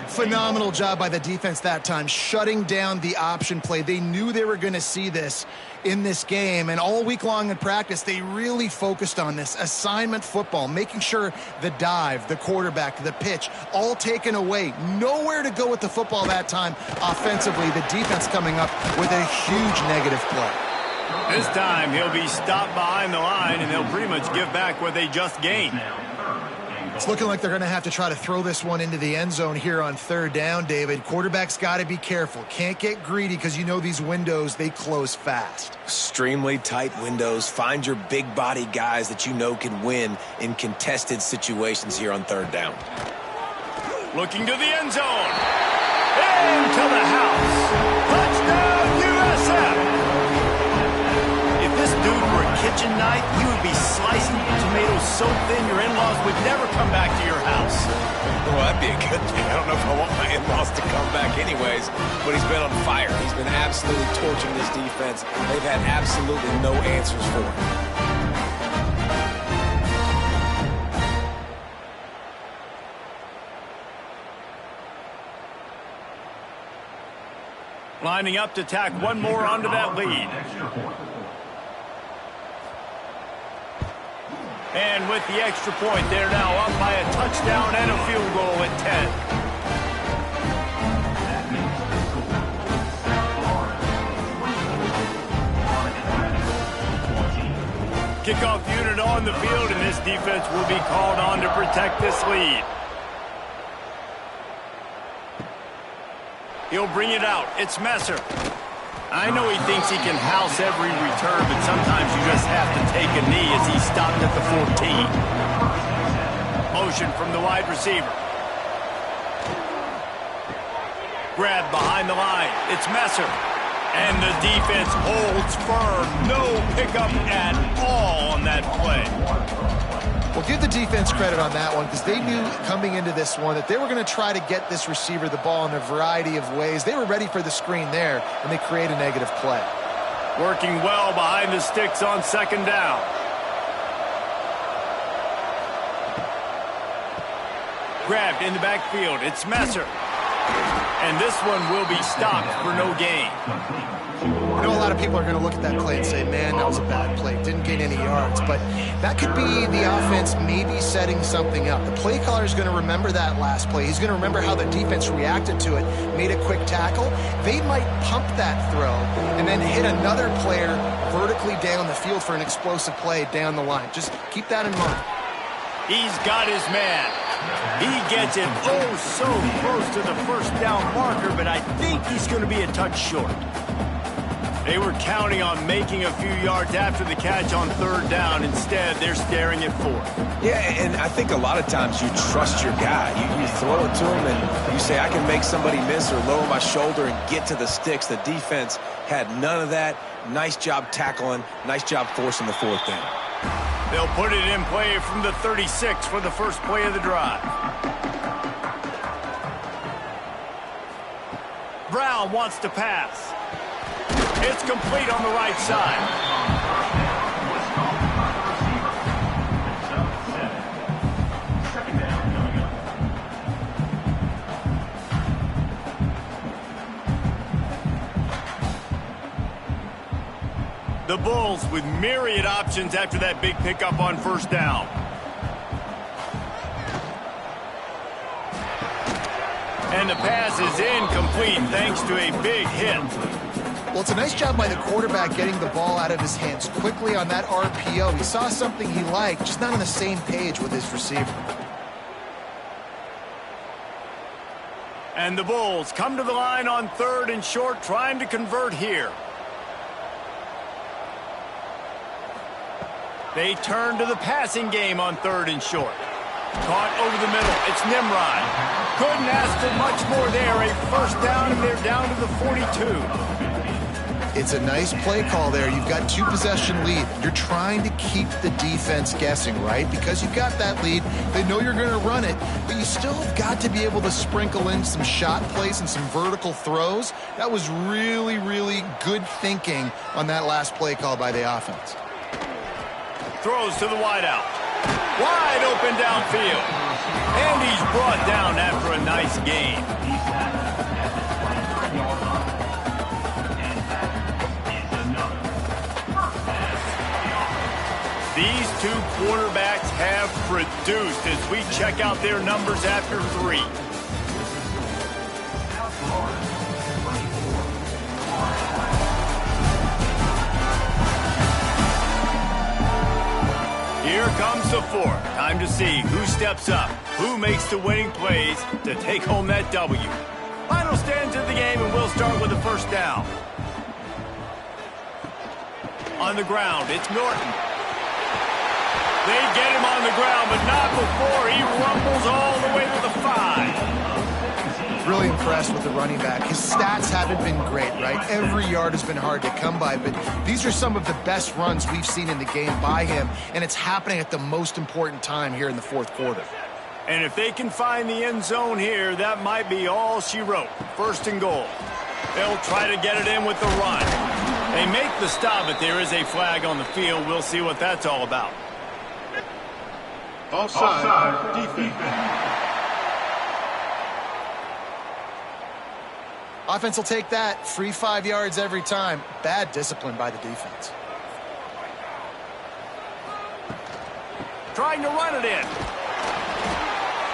Phenomenal job by the defense that time, shutting down the option play. They knew they were going to see this in this game, and all week long in practice, they really focused on this assignment football, making sure the dive, the quarterback, the pitch, all taken away. Nowhere to go with the football that time offensively. The defense coming up with a huge negative play. This time, he'll be stopped behind the line, and they'll pretty much give back what they just gained. It's looking like they're going to have to try to throw this one into the end zone here on 3rd down, David. Quarterback's got to be careful. Can't get greedy because you know these windows, they close fast. Extremely tight windows. Find your big body guys that you know can win in contested situations here on 3rd down. Looking to the end zone. Into the house. Touchdown, USF. If this dude were a kitchen knife, he would be slicing tomatoes so thin your in-laws would never come back to your house. Well, that'd be a good thing. I don't know if I want my in-laws to come back anyways, but he's been on fire. He's been absolutely torching this defense. They've had absolutely no answers for him. Lining up to tack one more onto that lead. And with the extra point, they're now up by a touchdown and a field goal at 10. Kickoff unit on the field, and this defense will be called on to protect this lead. He'll bring it out. It's Messer. I know he thinks he can house every return, but sometimes you just have to take a knee as he stopped at the 14. Motion from the wide receiver. Grab behind the line. It's Messer. And the defense holds firm. No pickup at all on that play. Well, give the defense credit on that one because they knew coming into this one that they were going to try to get this receiver the ball in a variety of ways. They were ready for the screen there, and they create a negative play. Working well behind the sticks on 2nd down. Grabbed in the backfield. It's Messer. And this one will be stopped for no gain. I know a lot of people are going to look at that play and say, man, that was a bad play. Didn't gain any yards. But that could be the offense maybe setting something up. The play caller is going to remember that last play. He's going to remember how the defense reacted to it, made a quick tackle. They might pump that throw and then hit another player vertically down the field for an explosive play down the line. Just keep that in mind. He's got his man. He gets it so close to the first down marker, but I think he's going to be a touch short. They were counting on making a few yards after the catch on 3rd down. Instead, they're staring at 4th. Yeah, and I think a lot of times you trust your guy. You throw it to him and you say, I can make somebody miss or lower my shoulder and get to the sticks. The defense had none of that. Nice job tackling. Nice job forcing the 4th down. They'll put it in play from the 36 for the first play of the drive. Brown wants to pass. It's complete on the right side. The Bulls with myriad options after that big pickup on first down. And the pass is incomplete thanks to a big hit. Well, it's a nice job by the quarterback getting the ball out of his hands quickly on that RPO. He saw something he liked, just not on the same page with his receiver. And the Bulls come to the line on 3rd and short, trying to convert here. They turn to the passing game on 3rd and short. Caught over the middle. It's Nimrod. Couldn't ask for much more there. A first down, and they're down to the 42. It's a nice play call there. You've got 2-possession lead. You're trying to keep the defense guessing, right? Because you've got that lead. They know you're going to run it, but you still have got to be able to sprinkle in some shot plays and some vertical throws. That was really, really good thinking on that last play call by the offense. Throws to the wideout. Wide open downfield. And he's brought down after a nice gain. These two quarterbacks have produced as we check out their numbers after 3. Here comes the 4th. Time to see who steps up, who makes the winning plays to take home that W. Final stands of the game, and we'll start with the first down. On the ground, it's Norton. They get him on the ground, but not before he rumbles all the way to the 5. Really impressed with the running back. His stats haven't been great, right? Every yard has been hard to come by, but these are some of the best runs we've seen in the game by him, and it's happening at the most important time here in the 4th quarter. And if they can find the end zone here, that might be all she wrote. 1st and goal. They'll try to get it in with the run. They make the stop, but there is a flag on the field. We'll see what that's all about. Offside, defense. Offense will take that. Free 5 yards every time. Bad discipline by the defense. Trying to run it in.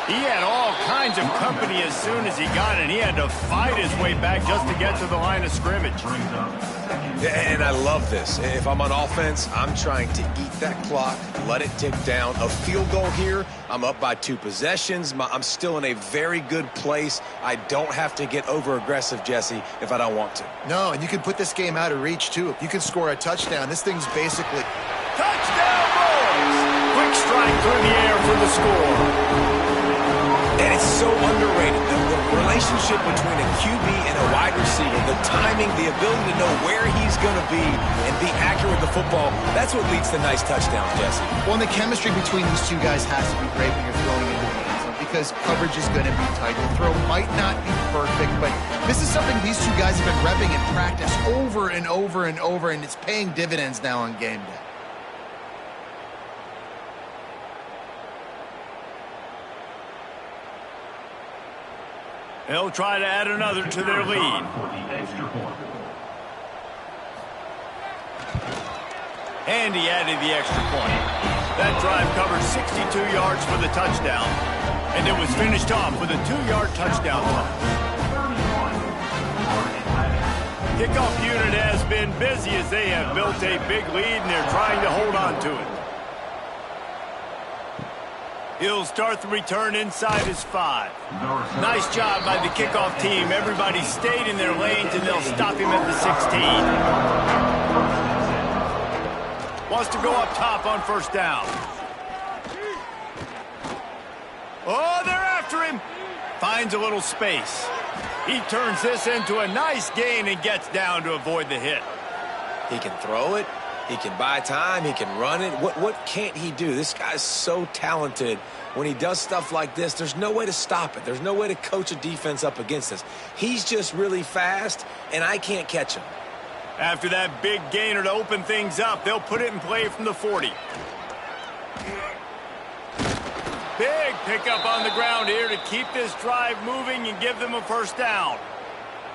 He had all kinds of company as soon as he got it. He had to fight his way back just to get to the line of scrimmage. And I love this. If I'm on offense, I'm trying to eat that clock, let it tick down. A field goal here, I'm up by 2 possessions. I'm still in a very good place. I don't have to get over-aggressive, Jesse, if I don't want to. No, and you can put this game out of reach, too. If you can score a touchdown, this thing's basically... Touchdown, Bulls! Quick strike through the air for the score. And it's so underrated. The relationship between a QB and a wide receiver, the timing, the ability to know where he's going to be and be accurate with the football, that's what leads to nice touchdowns, Jesse. Well, and the chemistry between these two guys has to be great when you're throwing into the end zone because coverage is going to be tight. The throw might not be perfect, but this is something these two guys have been repping in practice over and over and over, and it's paying dividends now on game day. They'll try to add another to their lead. And he added the extra point. That drive covered 62 yards for the touchdown, and it was finished off with a 2-yard touchdown run. Kickoff unit has been busy as they have built a big lead, and they're trying to hold on to it. He'll start the return inside his 5. Nice job by the kickoff team. Everybody stayed in their lanes, and they'll stop him at the 16. Wants to go up top on first down. Oh, they're after him. Finds a little space. He turns this into a nice gain and gets down to avoid the hit. He can throw it. He can buy time. He can run it. What can't he do? This guy's so talented. When he does stuff like this, there's no way to stop it. There's no way to coach a defense up against this. He's just really fast, and I can't catch him. After that big gainer to open things up, they'll put it in play from the 40. Big pickup on the ground here to keep this drive moving and give them a first down.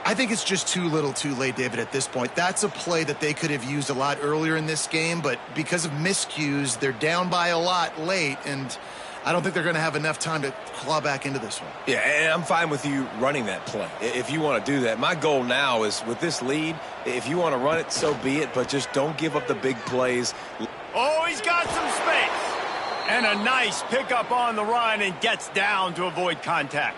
I think it's just too little too late, David, at this point. That's a play that they could have used a lot earlier in this game, but because of miscues, they're down by a lot late, and I don't think they're going to have enough time to claw back into this one. Yeah, and I'm fine with you running that play if you want to do that. My goal now is with this lead, if you want to run it, so be it, but just don't give up the big plays. Oh, he's got some space. And a nice pickup on the run and gets down to avoid contact.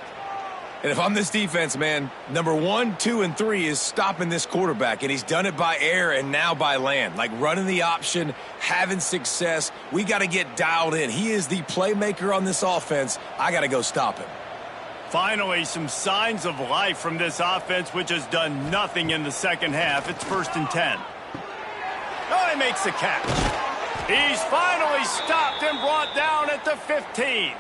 And if I'm this defense, man, number 1, 2, and 3 is stopping this quarterback, and he's done it by air and now by land. Like running the option, having success. We got to get dialed in. He is the playmaker on this offense. I got to go stop him. Finally, some signs of life from this offense, which has done nothing in the second half. It's 1st and 10. Oh, he makes the catch. He's finally stopped and brought down at the 15.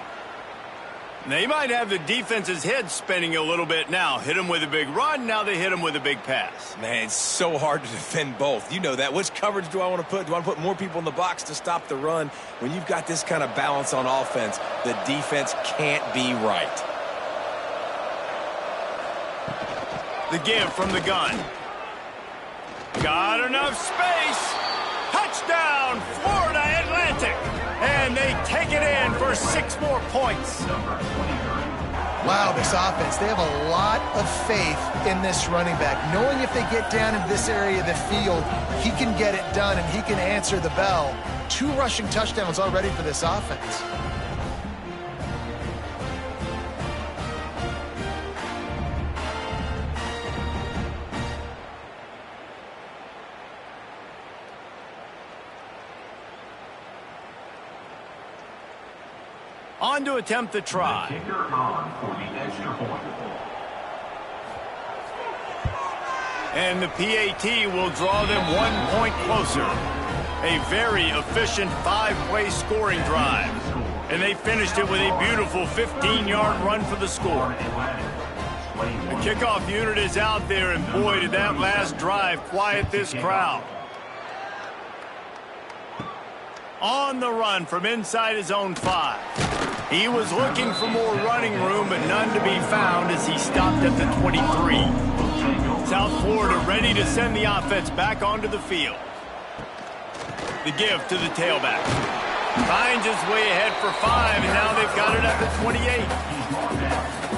They might have the defense's head spinning a little bit now. Hit him with a big run, now they hit him with a big pass. Man, it's so hard to defend both. You know that. Which coverage do I want to put? Do I want to put more people in the box to stop the run? When you've got this kind of balance on offense, the defense can't be right. The give from the gun. Got enough space. Touchdown, Florida Atlantic. And they take it in for 6 more points. Wow, this offense, they have a lot of faith in this running back. Knowing if they get down into this area of the field, he can get it done and he can answer the bell. 2 rushing touchdowns already for this offense. On to attempt the try. Kicker on for the extra point. And the PAT will draw them 1 point closer. A very efficient 5-play scoring drive. And they finished it with a beautiful 15-yard run for the score. The kickoff unit is out there, and boy, did that last drive quiet this crowd. On the run from inside his own 5. He was looking for more running room, but none to be found as he stopped at the 23. South Florida ready to send the offense back onto the field. The give to the tailback. Finds his way ahead for 5, and now they've got it at the 28.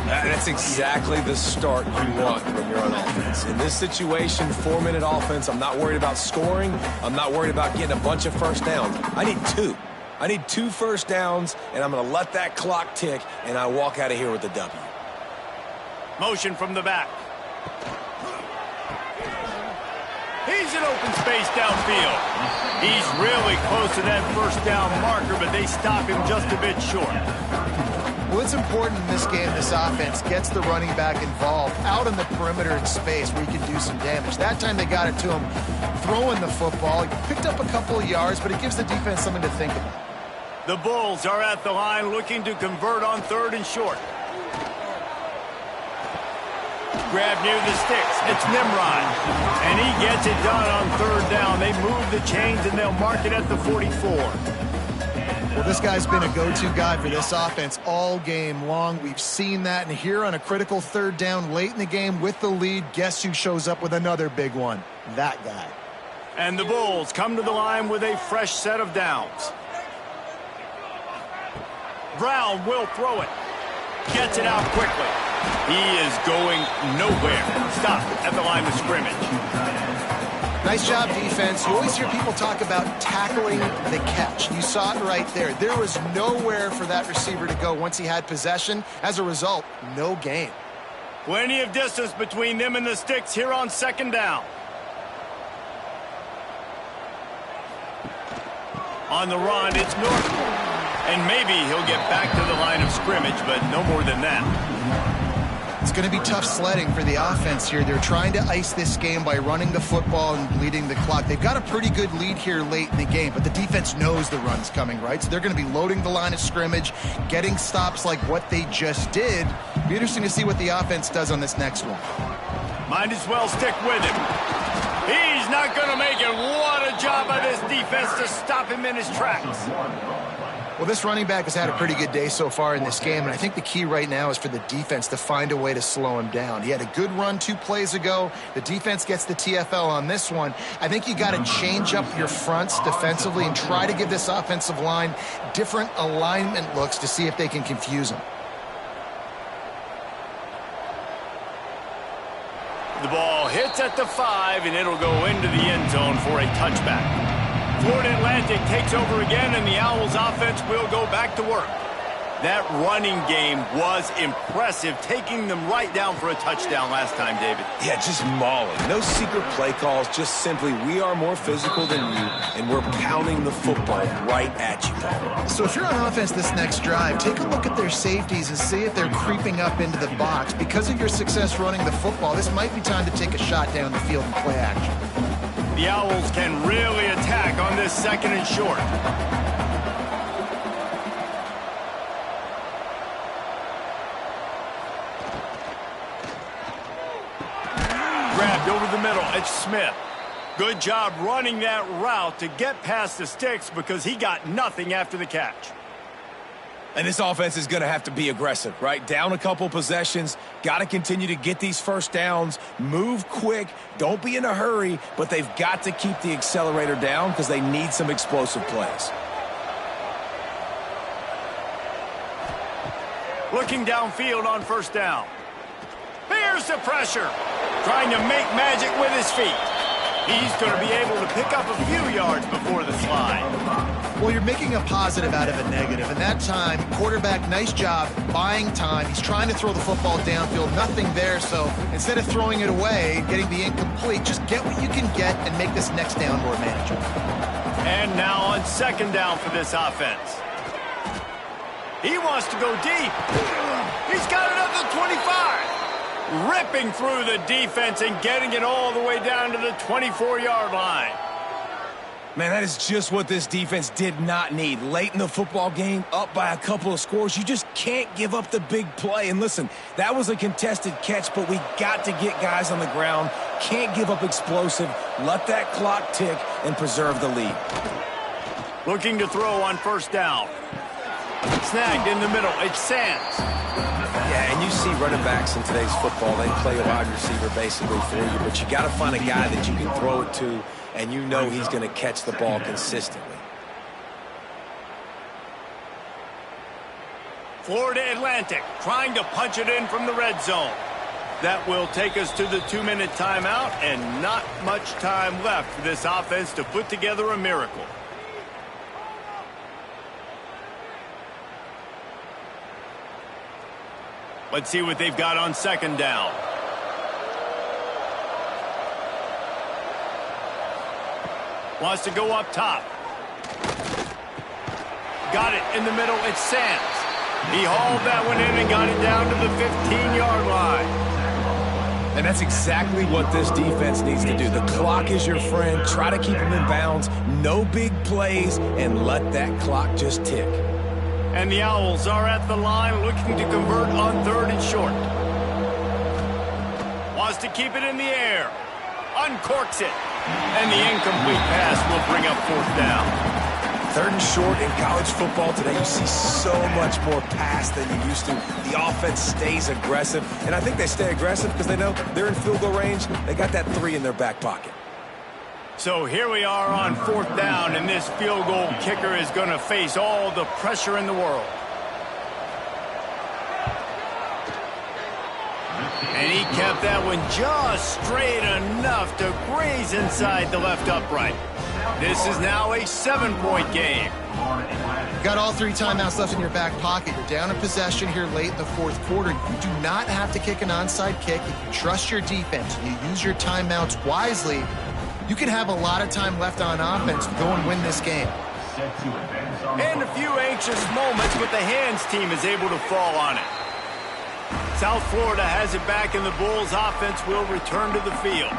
That's exactly the start you want from your own offense. In this situation, 4-minute offense, I'm not worried about scoring. I'm not worried about getting a bunch of first downs. I need 2. I need 2 first downs, and I'm going to let that clock tick, and I walk out of here with a W. Motion from the back. He's in open space downfield. He's really close to that first down marker, but they stop him just a bit short. Well, it's important in this game this offense gets the running back involved out on the perimeter in space where he can do some damage. That time they got it to him throwing the football. He picked up a couple of yards, but it gives the defense something to think about. The Bulls are at the line looking to convert on 3rd and short. Grab near the sticks. It's Nimrod. And he gets it done on 3rd down. They move the chains and they'll mark it at the 44. Well, this guy's been a go-to guy for this offense all game long. We've seen that, and here on a critical 3rd down late in the game with the lead, guess who shows up with another big one? That guy. And the Bulls come to the line with a fresh set of downs. Brown will throw it. Gets it out quickly. He is going nowhere. Stop at the line of scrimmage. Nice job, defense. You always hear people talk about tackling the catch. You saw it right there. There was nowhere for that receiver to go once he had possession. As a result, no gain. Plenty of distance between them and the sticks here on 2nd down. On the run, it's Norton. And maybe he'll get back to the line of scrimmage, but no more than that. It's going to be tough sledding for the offense here. They're trying to ice this game by running the football and bleeding the clock. They've got a pretty good lead here late in the game, but the defense knows the run's coming, right? So they're going to be loading the line of scrimmage, getting stops like what they just did. Be interesting to see what the offense does on this next one. Might as well stick with him. He's not going to make it. What a job by this defense to stop him in his tracks. Well, this running back has had a pretty good day so far in this game, and I think the key right now is for the defense to find a way to slow him down. He had a good run 2 plays ago. The defense gets the TFL on this one. I think you got to change up your fronts defensively and try to give this offensive line different alignment looks to see if they can confuse him. The ball hits at the 5, and it'll go into the end zone for a touchback. Florida Atlantic takes over again, and the Owls offense will go back to work. That running game was impressive, taking them right down for a touchdown last time, David. Yeah, just mauling. No secret play calls, just simply we are more physical than you, and we're pounding the football right at you. So if you're on offense this next drive, take a look at their safeties and see if they're creeping up into the box. Because of your success running the football, this might be time to take a shot down the field and play action. The Owls can really attack on this 2nd and short. Grabbed over the middle. It's Smith. Good job running that route to get past the sticks because he got nothing after the catch. And this offense is going to have to be aggressive, right? Down a couple possessions, got to continue to get these first downs, move quick, don't be in a hurry, but they've got to keep the accelerator down because they need some explosive plays. Looking downfield on 1st down. Here's the pressure. Trying to make magic with his feet. He's going to be able to pick up a few yards before the slide. Well, you're making a positive out of a negative. And that time, quarterback, nice job buying time. He's trying to throw the football downfield. Nothing there. So instead of throwing it away, getting the incomplete, just get what you can get and make this next down more manageable. And now on 2nd down for this offense. He wants to go deep. He's got it up to 25. Ripping through the defense and getting it all the way down to the 24-yard line. Man, that is just what this defense did not need. Late in the football game, up by a couple of scores, you just can't give up the big play. And listen, that was a contested catch, but we got to get guys on the ground. Can't give up explosive. Let that clock tick and preserve the lead. Looking to throw on 1st down. Snagged in the middle. It's Sands. Yeah, and you see running backs in today's football, they play a wide receiver basically for you, but you got to find a guy that you can throw it to, and you know he's going to catch the ball consistently. Florida Atlantic trying to punch it in from the red zone. That will take us to the 2-minute timeout, and not much time left for this offense to put together a miracle. Let's see what they've got on 2nd down. Wants to go up top. Got it in the middle. It's Sands. He hauled that one in and got it down to the 15-yard line. And that's exactly what this defense needs to do. The clock is your friend. Try to keep them in bounds. No big plays, and let that clock just tick. And the Owls are at the line looking to convert on 3rd and short. Wants to keep it in the air. Uncorks it. And the incomplete pass will bring up 4th down. 3rd and short in college football today, you see so much more pass than you used to. The offense stays aggressive, and I think they stay aggressive because they know they're in field goal range. They got that 3 in their back pocket. So here we are on 4th down, and this field goal kicker is going to face all the pressure in the world. And he kept that one just straight enough to graze inside the left upright. This is now a 7-point game. You've got all 3 timeouts left in your back pocket. You're down a possession here late in the 4th quarter. You do not have to kick an onside kick. If you trust your defense, you use your timeouts wisely, you can have a lot of time left on offense to go and win this game. And a few anxious moments, but the hands team is able to fall on it. South Florida has it back, and the Bulls offense will return to the field.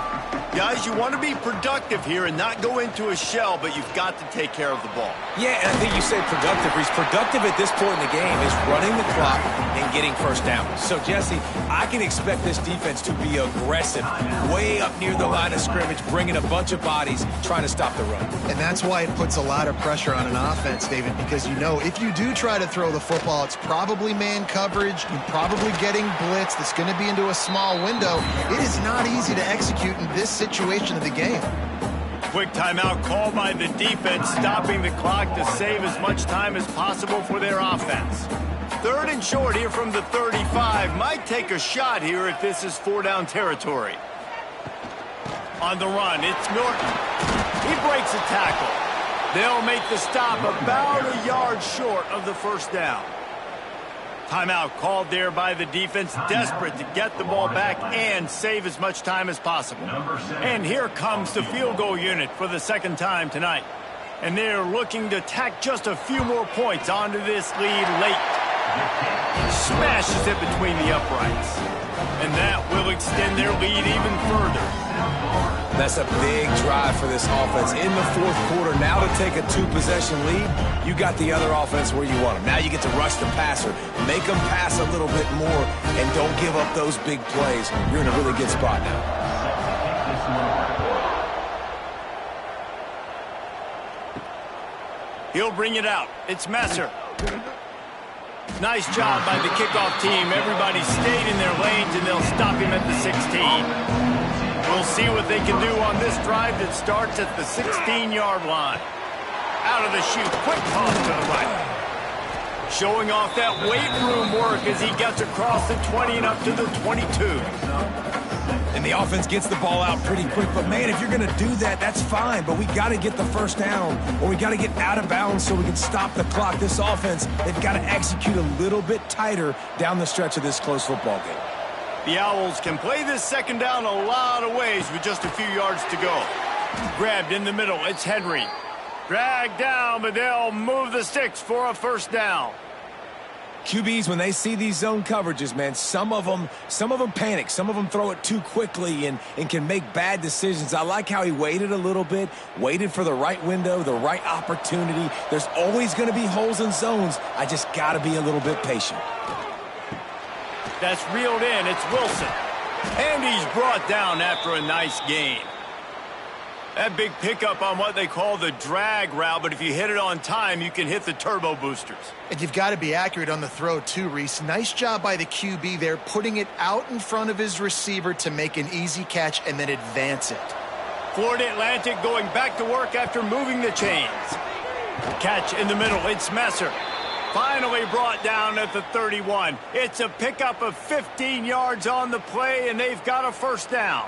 Guys, you want to be productive here and not go into a shell, but you've got to take care of the ball. Yeah, and I think you say productive. He's productive at this point in the game is running the clock and getting first down. So, Jesse, I can expect this defense to be aggressive, way up near the line of scrimmage, bringing a bunch of bodies, trying to stop the run. And that's why it puts a lot of pressure on an offense, David, because you know if you do try to throw the football, it's probably man coverage. You're probably getting blitz that's going to be into a small window. It is not easy to execute in this situation of the game. Quick timeout called by the defense, stopping the clock to save as much time as possible for their offense. 3rd and short here from the 35. Might take a shot here if this is 4-down territory. On the run, it's Norton. He breaks a tackle. They'll make the stop about a yard short of the first down. Timeout called there by the defense, desperate to get the ball back and save as much time as possible. And here comes the field goal unit for the 2nd time tonight. And they're looking to tack just a few more points onto this lead late. Smashes it between the uprights. And that will extend their lead even further. That's a big drive for this offense in the 4th quarter. Now to take a 2-possession lead, you got the other offense where you want them. Now you get to rush the passer, make them pass a little bit more, and don't give up those big plays. You're in a really good spot now. He'll bring it out. It's Messer. Nice job by the kickoff team. Everybody stayed in their lanes, and they'll stop him at the 16. We'll see what they can do on this drive that starts at the 16-yard line. Out of the chute, quick toss to the right. Showing off that weight room work as he gets across the 20 and up to the 22. And the offense gets the ball out pretty quick. But, man, if you're going to do that, that's fine. But we got to get the first down, or we got to get out of bounds so we can stop the clock. This offense, they've got to execute a little bit tighter down the stretch of this close football game. The Owls can play this 2nd down a lot of ways with just a few yards to go. Grabbed in the middle, it's Henry. Dragged down, but they'll move the sticks for a first down. QBs, when they see these zone coverages, man, some of them panic. Some of them throw it too quickly and can make bad decisions. I like how he waited a little bit, waited for the right window, the right opportunity. There's always going to be holes in zones. I just got to be a little bit patient. That's reeled in. It's Wilson. And he's brought down after a nice gain. That big pickup on what they call the drag route, but if you hit it on time, you can hit the turbo boosters. And you've got to be accurate on the throw too, Reese. Nice job by the QB there, putting it out in front of his receiver to make an easy catch and then advance it. Florida Atlantic going back to work after moving the chains. Catch in the middle. It's Messer. Finally brought down at the 31. It's a pickup of 15 yards on the play, and they've got a first down.